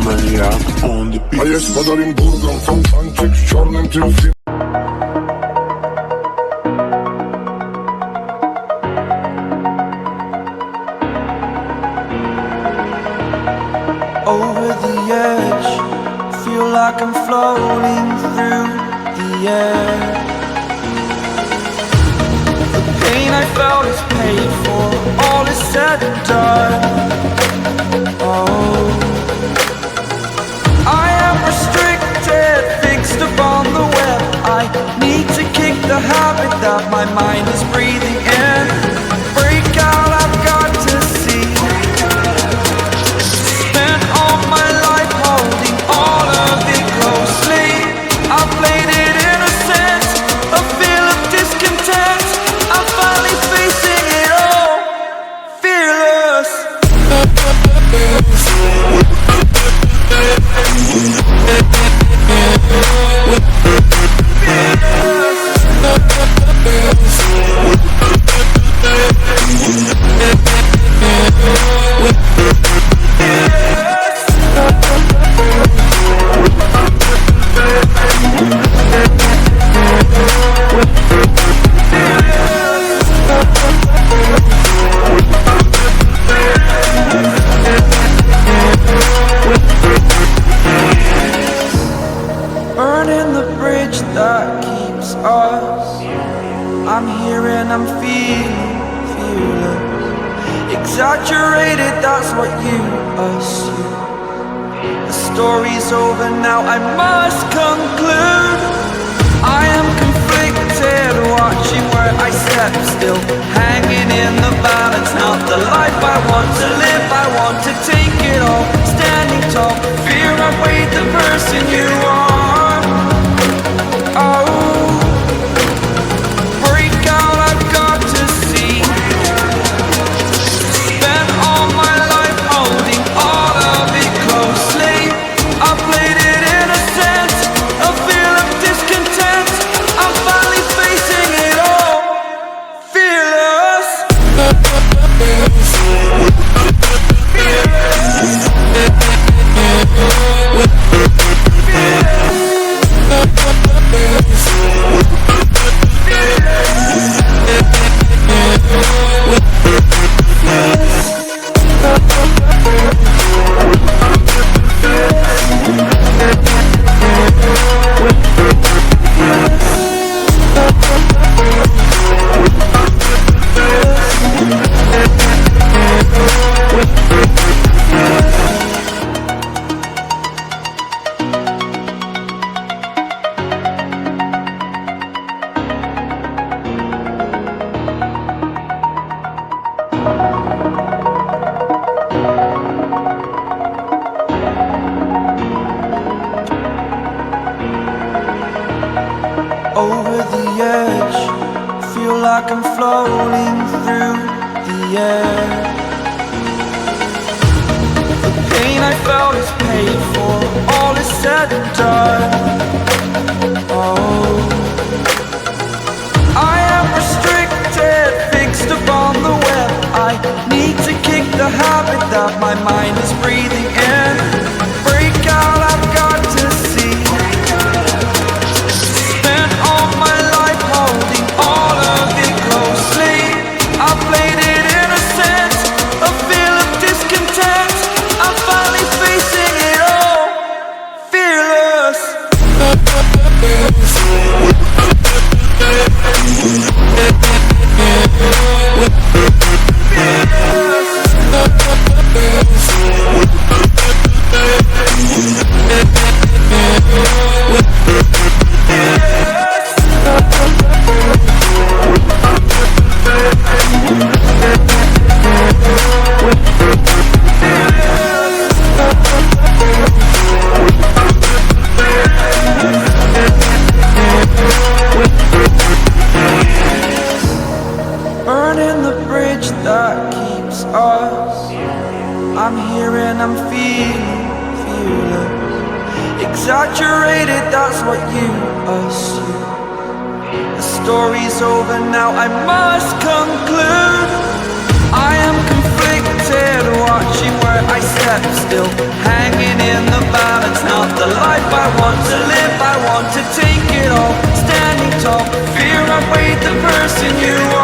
maniac on the beat. A jest pod Olimburgą fontanczyk w czarnym tylfie. Over the edge, feel like I'm floating through the air. The pain I felt is paid for, all is said and done. Oh, I am restricted, fixed upon the web. I need to kick the habit that my mind is breathing in. Break out, I've got to see. Spent all my life holding all of it closely. I played it innocent, a feel of discontent. I'm finally facing it all, fearless. Burning the bridge that keeps us. I'm here and I'm feeling fearless. Exaggerated, that's what you assume. The story's over now, I must conclude. I am conflicted, watching where I step still, hanging in the balance. Not the life I want to live, I want to take it all. Standing tall, fear outweighed the person you are. Oh, break out, I've got to see. Spent all my life holding all of it closely. I played it innocent, a feel of discontent. I'm finally facing it all, fearless. Over the edge, feel like I'm floating through the air. The pain I felt is paid for, all is said and done. Oh, I am restricted, fixed upon the web. I need to kick the habit that my mind is breathing in. Break out, I've got to see. Spent all my life holding all of it closely. I played it innocent, a feel of discontent. I'm finally facing it all, fearless. Burning the bridge that keeps us. I'm here and I'm feeling fearless. Exaggerated, that's what you assume. The story's over now, I must conclude. I am conflicted, watching where where I step still, hanging in the balance. Not the life I want to live, I want to take it all. Standing tall, fear I weighed the person you